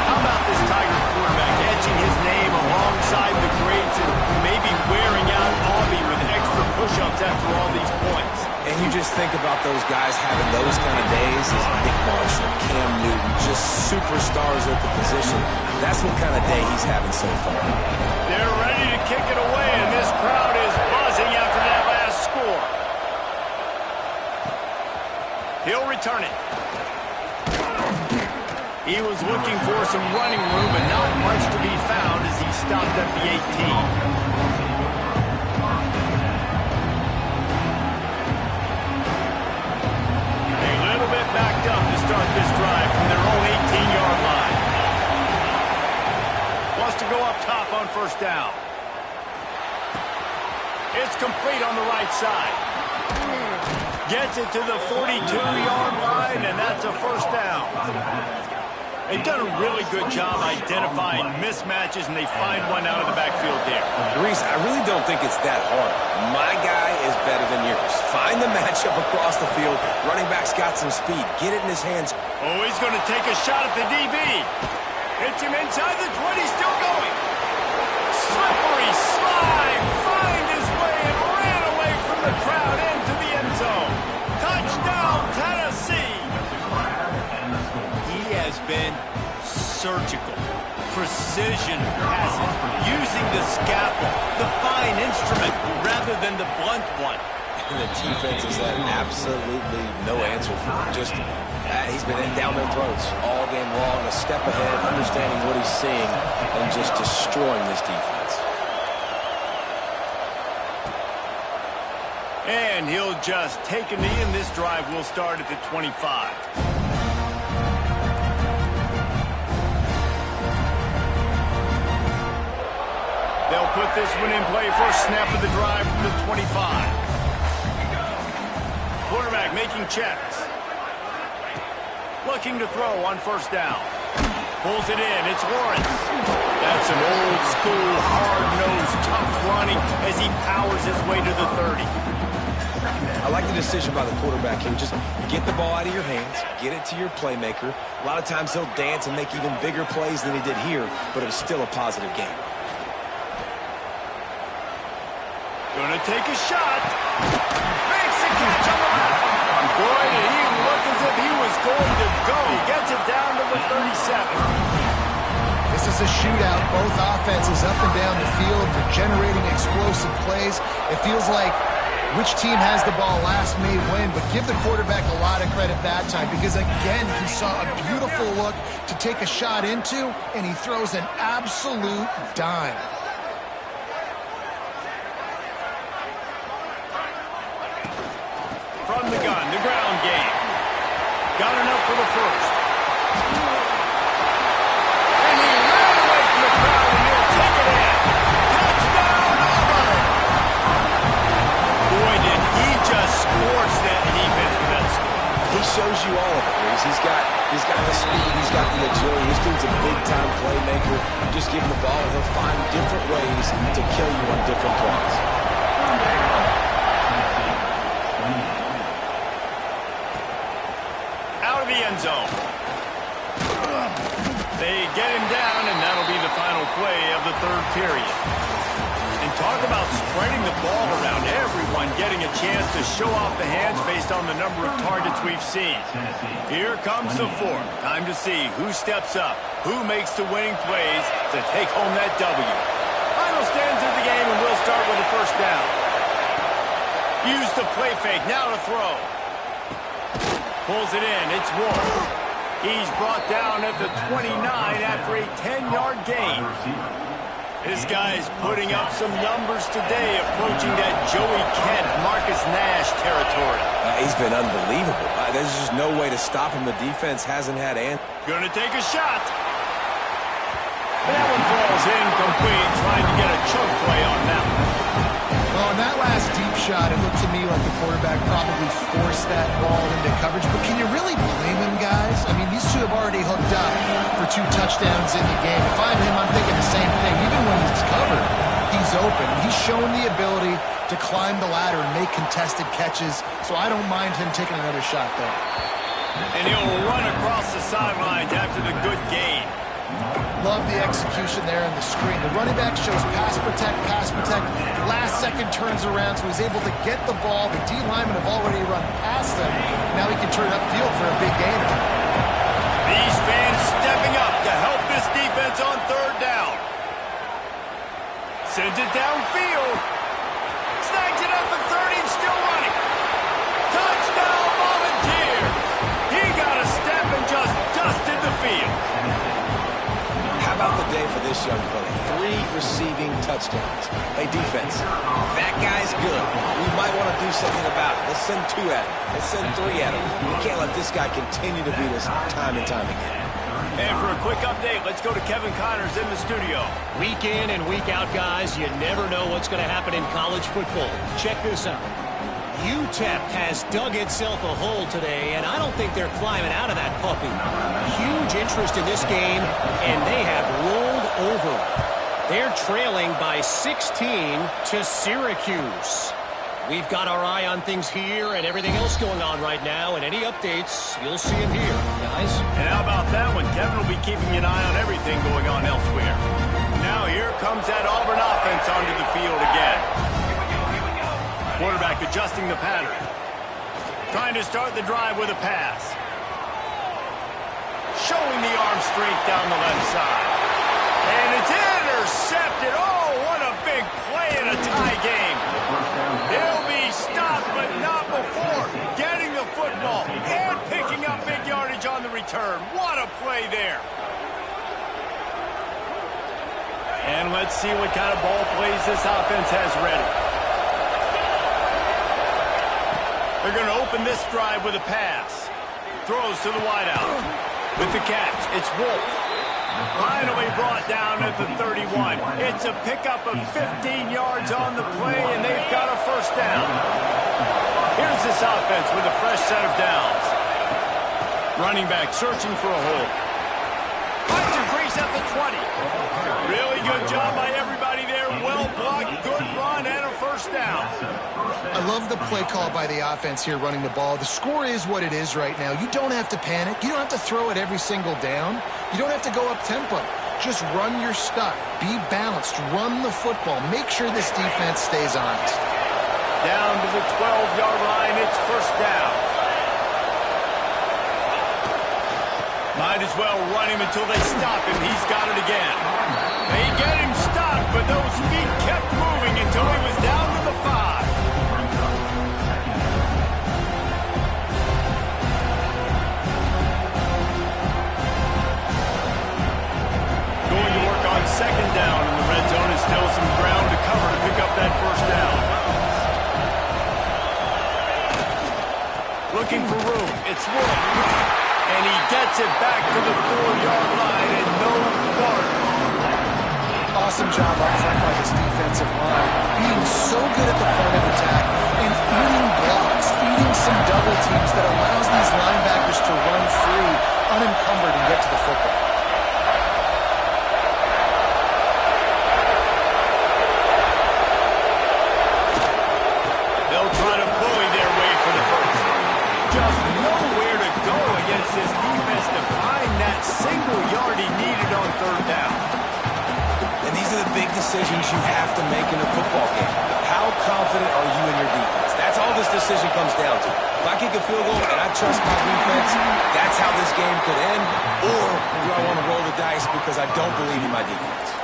How about this Tiger quarterback etching his name alongside the greats and maybe wearing out Auburn with extra push-ups after all these points? And you just think about those guys having those kind of days as Nick Marshall, Cam Newton, just superstars at the position. That's what kind of day he's having so far. They're ready to kick it away, and this crowd is buzzing after that last score. He'll return it. He was looking for some running room, but not much to be found as he stopped at the 18. Backed up to start this drive from their own 18-yard line. Wants to go up top on first down. It's complete on the right side. Gets it to the 42-yard line, and that's a first down. They've done a really good job identifying mismatches, and they find one out of the backfield there. Reese, I really don't think it's that hard. My guy is better than yours. Find the matchup across the field. Running back's got some speed. Get it in his hands. Oh, he's going to take a shot at the DB. Hits him inside the 20, still going. Slippery slide, find his way and ran away from the crowd into the end zone. Touchdown, Tennessee. He has been surgical. Precision passes, using the scalpel, the fine instrument, rather than the blunt one. And the defense has had absolutely no answer for him. Just, he's been down their throats all game long, a step ahead, understanding what he's seeing, and just destroying this defense. And he'll just take a knee, and this drive will start at the 25. They'll put this one in play for a snap of the drive from the 25. Quarterback making checks. Looking to throw on first down. Pulls it in. It's Lawrence. That's an old school, hard-nosed, tough running as he powers his way to the 30. I like the decision by the quarterback here. Just get the ball out of your hands, get it to your playmaker. A lot of times he'll dance and make even bigger plays than he did here, but it was still a positive game. Gonna take a shot. Makes the catch on the left. Boy, did he look as if he was going to go. He gets it down to the 37. This is a shootout. Both offenses up and down the field. They're generating explosive plays. It feels like which team has the ball last may win, but give the quarterback a lot of credit that time because, again, he saw a beautiful look to take a shot into, and he throws an absolute dime. From the gun, the ground game. Got enough for the first. And he ran away from the crowd, and he'll take it in. Touchdown, Auburn! Boy, did he just scorch that defense with that score. He shows you all of it, Reese. He's got the speed, he's got the agility. This dude's a big-time playmaker. You just give him the ball, and he'll find different ways to kill you on different plays. The end zone. They get him down, and that'll be the final play of the third period. And talk about spreading the ball around, everyone getting a chance to show off the hands based on the number of targets we've seen. Here comes the fourth. Time to see who steps up, who makes the winning plays to take home that W. Final stands of the game, and we'll start with a first down. Use the play fake, now to throw. Pulls it in, it's Wolf. He's brought down at the 29 after a 10-yard gain. This guy's putting up some numbers today, approaching that Joey Kent, Marcus Nash territory. He's been unbelievable. There's just no way to stop him. The defense hasn't had an. Gonna take a shot. That one falls incomplete, trying to get a choke play on that one. Well, on that last deep shot, it looked to me like the quarterback probably forced that ball into coverage. But can you really blame him, guys? I mean, these two have already hooked up for 2 touchdowns in the game. If I'm him, I'm thinking the same thing. Even when he's covered, he's open. He's shown the ability to climb the ladder and make contested catches, so I don't mind him taking another shot there. And he'll run across the sidelines after the good gain. Love the execution there in the screen. The running back shows pass protect, pass protect. Last second turns around, so he's able to get the ball. The D linemen have already run past him. Now he can turn upfield for a big gainer. These fans stepping up to help this defense on third down. Sends it downfield. Snags it up at 30 and still running. Touchdown, Volunteers. He got a step and just dusted the field. How about the day for this young fella? 3 receiving touchdowns. Hey, defense, that guy's good. We might want to do something about it. Let's send 2 at him. Let's send 3 at him. We can't let this guy continue to beat us time and time again. And for a quick update, let's go to Kevin Connors in the studio. Week in and week out, guys, you never know what's going to happen in college football. Check this out. UTEP has dug itself a hole today, and I don't think they're climbing out of that puppy. Huge interest in this game, and they have rolled over. They're trailing by 16 to Syracuse. We've got our eye on things here and everything else going on right now, and any updates, you'll see them here, guys. And how about that one? Kevin will be keeping an eye on everything going on elsewhere. Now here comes that Auburn offense onto the field again. Quarterback adjusting the pattern. Trying to start the drive with a pass. Showing the arm strength down the left side. And it's intercepted. Oh, what a big play in a tie game. He'll be stopped, but not before getting the football and picking up big yardage on the return. What a play there. And let's see what kind of ball plays this offense has ready. They're going to open this drive with a pass. Throws to the wideout. With the catch, it's Wolf. Finally brought down at the 31. It's a pickup of 15 yards on the play, and they've got a first down. Here's this offense with a fresh set of downs. Running back searching for a hole. Finds a crease at the 20. Really good job by everybody there. Well blocked, good run, and a first down. I love the play call by the offense here running the ball. The score is what it is right now. You don't have to panic. You don't have to throw it every single down. You don't have to go up tempo. Just run your stuff. Be balanced. Run the football. Make sure this defense stays honest. Down to the 12-yard line. It's first down. Might as well run him until they stop him. He's got it again. They get him stopped, but those feet kept moving until he was down to the 5. Going to work on second down in the red zone. Is still some ground to cover to pick up that first down. Looking for room. It's Wolf. And he gets it back to the 4-yard line and no quarter. Awesome job up front by this defensive line. Being so good at the point of attack and eating blocks, eating some double teams that allows these linebackers to run free, unencumbered, and get to the football. They'll try to bully their way for the first. Just nowhere to go against this defense to find that single yard he needed on third down. And these are the big decisions you have to make in a football game. How confident are you in your defense? That's all this decision comes down to. If I kick a field goal and I trust my defense, that's how this game could end. Or do I want to roll the dice because I don't believe in my defense?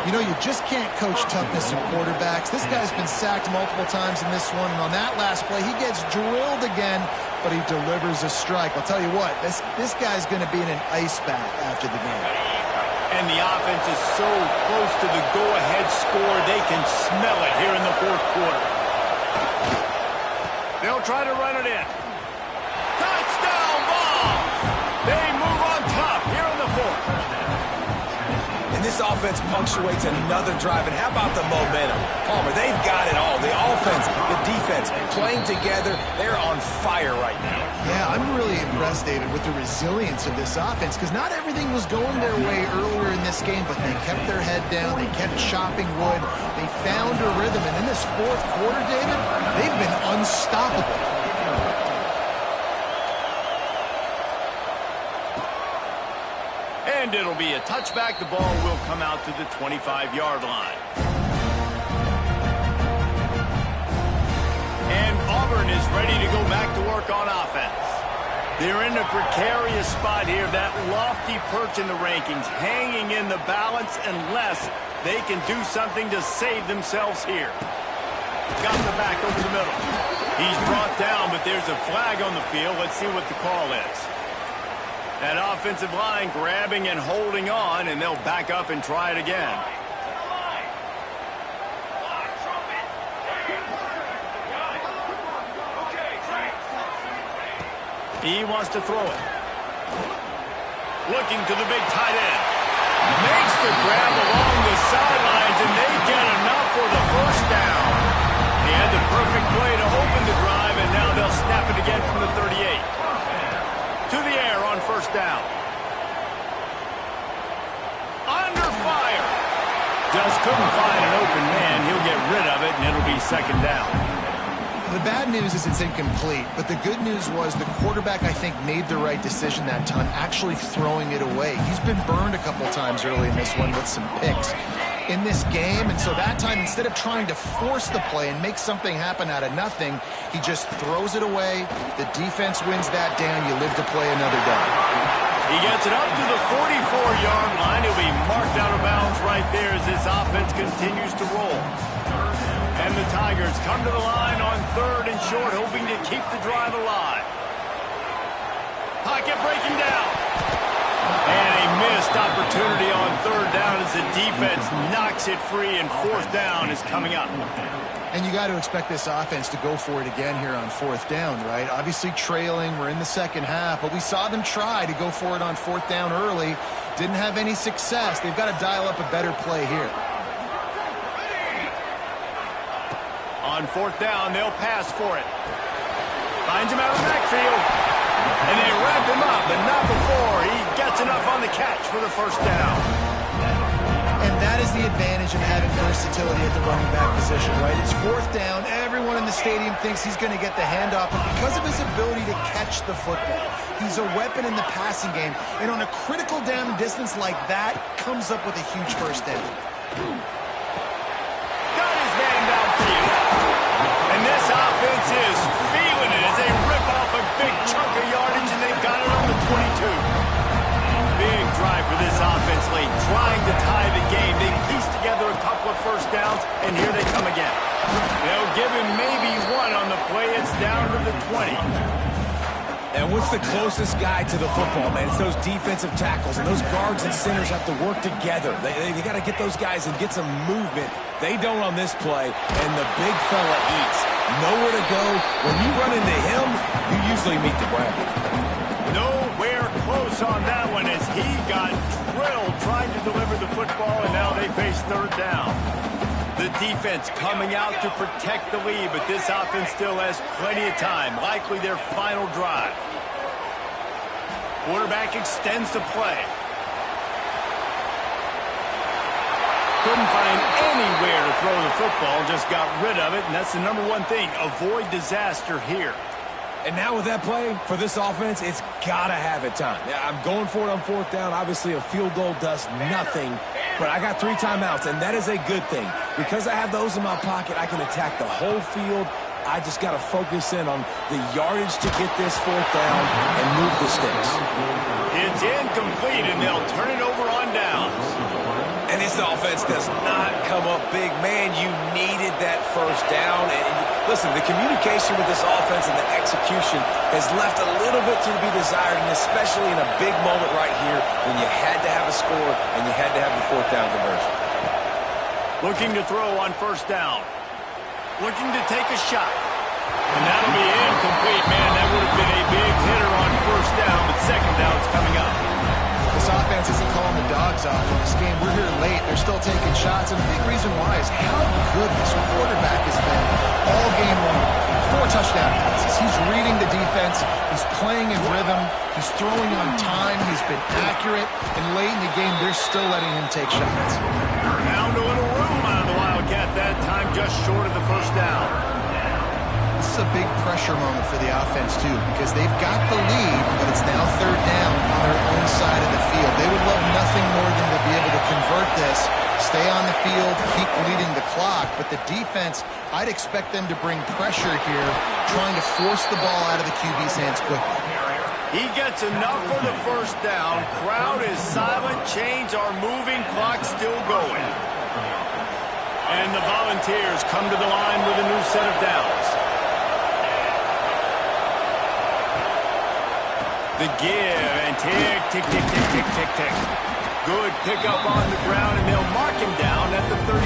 You know, you just can't coach toughness in quarterbacks. This guy's been sacked multiple times in this one, and on that last play, he gets drilled again, but he delivers a strike. I'll tell you what, this guy's going to be in an ice bath after the game. And the offense is so close to the go-ahead score, they can smell it here in the fourth quarter. They'll try to run it in. Touchdown ball! They move on top here in the fourth. And this offense punctuates another drive. And how about the momentum? Palmer, they've got it all. The offense, the defense playing together. They're on fire right now. Yeah, I'm really impressed, David, with the resilience of this offense, because not everything was going their way earlier in this game, but they kept their head down. They kept chopping wood. They found a rhythm, and in this fourth quarter, David, they've been unstoppable. And it'll be a touchback. The ball will come out to the 25-yard line. And Auburn is ready to go back to work on offense. They're in a precarious spot here, that lofty perch in the rankings, hanging in the balance unless they can do something to save themselves here. Got the back over the middle. He's brought down, but there's a flag on the field. Let's see what the call is. That offensive line grabbing and holding on, and they'll back up and try it again. He wants to throw it. Looking to the big tight end. Makes the grab along the sidelines, and they get enough for the first down. He had the perfect play to open the drive, and now they'll snap it again from the 38. To the air on first down. Under fire. Just couldn't find an open man. He'll get rid of it, and it'll be second down. The bad news is it's incomplete, but the good news was the quarterback, I think, made the right decision that time, actually throwing it away. He's been burned a couple times early in this one with some picks in this game, and so that time, instead of trying to force the play and make something happen out of nothing, he just throws it away. The defense wins that down. You live to play another down. He gets it up to the 44-yard line. He'll be marked out of bounds right there as this offense continues to roll. And the Tigers come to the line on third and short, hoping to keep the drive alive. Pocket breaking down. And a missed opportunity on third down as the defense knocks it free, and fourth down is coming up. And you got to expect this offense to go for it again here on fourth down, right? Obviously trailing, we're in the second half, but we saw them try to go for it on fourth down early. Didn't have any success. They've got to dial up a better play here. On fourth down, they'll pass for it. Finds him out of the backfield. And they wrap him up, but not before he gets enough on the catch for the first down. And that is the advantage of having versatility at the running back position, right? It's fourth down. Everyone in the stadium thinks he's going to get the handoff, but because of his ability to catch the football, he's a weapon in the passing game. And on a critical down distance like that, comes up with a huge first down. Got his man downfield. And this offense is feeling it as they rip off a big chunk of yardage, and they've got it on the 22. Big drive for this offense late, trying to tie the game. They pieced together a couple of first downs, and here they come again. They'll give him maybe one on the play. It's down to the 20. And what's the closest guy to the football, man? It's those defensive tackles, and those guards and centers have to work together. They got to get those guys and get some movement. They don't on this play, and the big fella eats. Nowhere to go. When you run into him, you usually meet the ground. Nowhere close on that one as he got drilled trying to deliver the football, and now they face third down. The defense coming out to protect the lead, but this offense still has plenty of time, likely their final drive. Quarterback extends the play. Couldn't find anywhere to throw the football, just got rid of it, and that's the number one thing. Avoid disaster here. And now with that play, for this offense, it's got to have it time. Yeah, I'm going for it on fourth down. Obviously, a field goal does nothing, but I got 3 timeouts, and that is a good thing. Because I have those in my pocket, I can attack the whole field. I just got to focus in on the yardage to get this fourth down and move the sticks. It's incomplete, and they'll turn it over on downs. And this offense does not come up big. Man, you needed that first down. And listen, the communication with this offense and the execution has left a little bit to be desired, and especially in a big moment right here when you had to have a score and you had to have the fourth down conversion. Looking to throw on first down. Looking to take a shot. And that'll be incomplete, man. That would have been a big hitter on first down, but second down's coming up. This offense isn't calling the dogs off in this game. We're here late. They're still taking shots, and the big reason why is how good this quarterback has been all game long. touchdown passes. He's reading the defense. He's playing in rhythm. He's throwing on time. He's been accurate. And late in the game, they're still letting him take shots. Found a little room out of the Wildcat that time, just short of the first down. This is a big pressure moment for the offense, too, because they've got the lead, but it's now third down on their own side of the field. They would love nothing more than to be able to convert this, stay on the field, keep leading the clock. But the defense, I'd expect them to bring pressure here, trying to force the ball out of the QB's hands quickly. He gets enough for the first down. Crowd is silent. Chains are moving. Clock still going. And the Volunteers come to the line with a new set of downs. The give and tick, tick, tick, tick, tick, tick, tick. Good pickup on the ground, and they'll mark him down at the 39.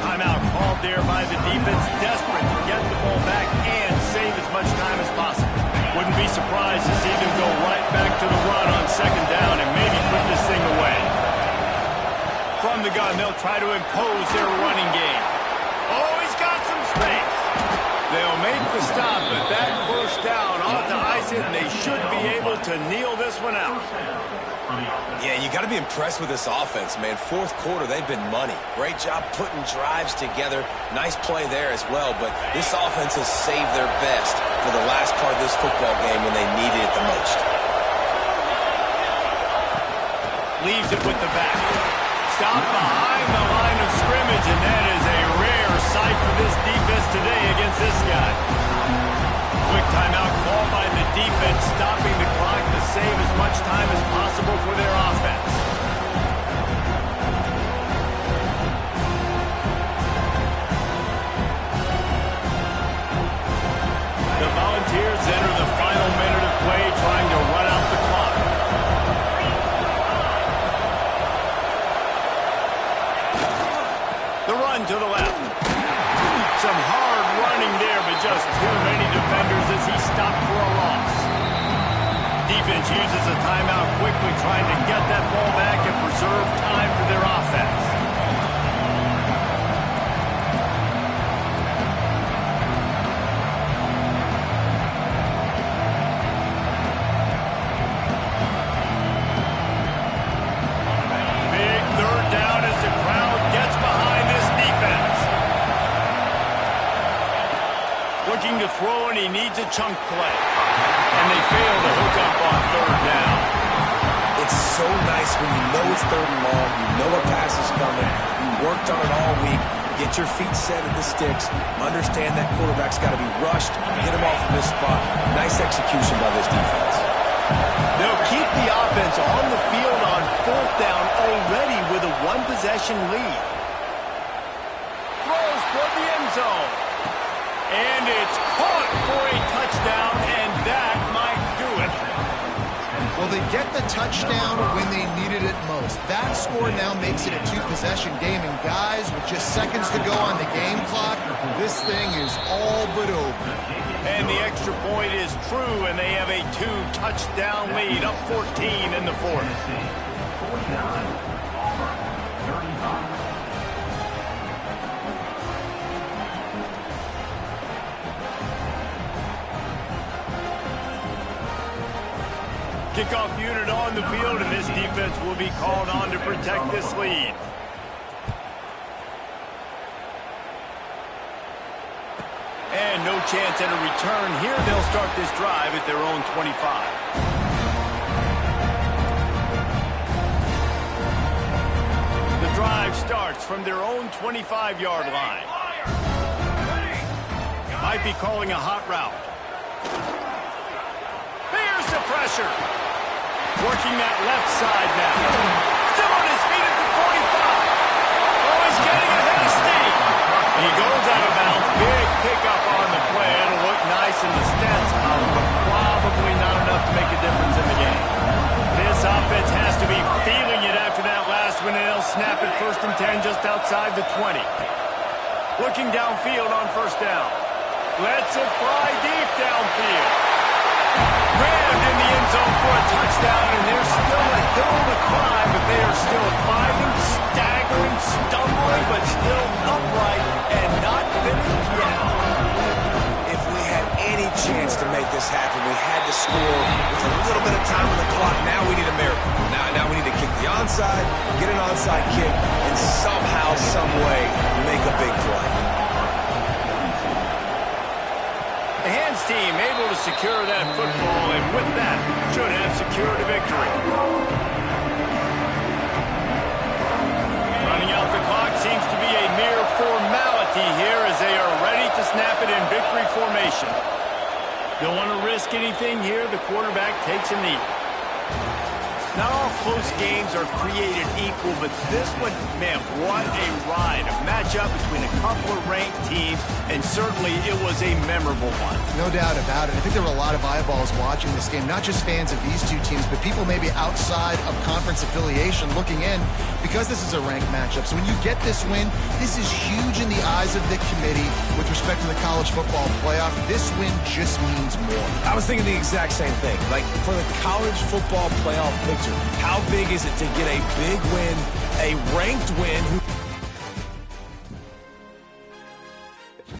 Timeout called there by the defense, desperate to get the ball back and save as much time as possible. Wouldn't be surprised to see them go right back to the run on second down and maybe put this thing away. From the gun, they'll try to impose their running game. Oh, he's got some space. They'll make the stop, but that first down ought to ice it, and they should be able to kneel this one out. Yeah, you got to be impressed with this offense, man. Fourth quarter, they've been money. Great job putting drives together. Nice play there as well, but this offense has saved their best for the last part of this football game when they needed it the most. Leaves it with the back. Stop behind the line of scrimmage, and that is a rare sight for this defense today against this guy. Quick timeout call by the defense, stopping the clock to save as much time as possible for their offense. The Volunteers enter the final minute of play, trying to run out the clock. The run to the left. Some hard running there, but just too many defenders as he stopped for a loss. Defense uses a timeout quickly, trying to get that ball back and preserve time for their offense. Big third down as the crowd gets behind this defense. Looking to throw, and he needs a chunk play. And they fail to hook up on third down. It's so nice when you know it's third and long, you know a pass is coming, you worked on it all week, get your feet set at the sticks, understand that quarterback's got to be rushed, get him off of this spot. Nice execution by this defense. They'll keep the offense on the field on fourth down already with a one-possession lead. Throws toward the end zone. And it's caught for a touchdown, and that might do it. Well, they get the touchdown when they needed it most. That score now makes it a two-possession game, and guys, with just seconds to go on the game clock, this thing is all but over. And the extra point is true, and they have a two-touchdown lead, up 14 in the fourth. Kickoff unit on the field, and this defense will be called on to protect this lead. And no chance at a return here. They'll start this drive at their own 25. The drive starts from their own 25-yard line. Might be calling a hot route. There's the pressure. Working that left side now. Still on his feet at the 45. Oh, he's getting ahead of steam. He goes out of bounds. Big pickup on the play. It'll look nice in the stats column, but probably not enough to make a difference in the game. This offense has to be feeling it after that last one, and they'll snap it 1st and 10 just outside the 20. Looking downfield on first down. Lets it fly deep downfield. Grabbed in the end zone for a touchdown, and there's still a hill to climb, but they are still fighting, staggering, stumbling, but still upright and not finished yet. team able to secure that football, and with that, should have secured a victory. Running out the clock seems to be a mere formality here as they are ready to snap it in victory formation. Don't want to risk anything here. The quarterback takes a knee. Not all close games are created equal, but this one, man, what a ride. A matchup between a couple of ranked teams, and certainly it was a memorable one. No doubt about it. I think there were a lot of eyeballs watching this game, not just fans of these two teams, but people maybe outside of conference affiliation looking in because this is a ranked matchup. So when you get this win, this is huge in the eyes of the committee with respect to the college football playoff. This win just means more. I was thinking the exact same thing. Like, for the college football playoff picture, how big is it to get a big win, a ranked win?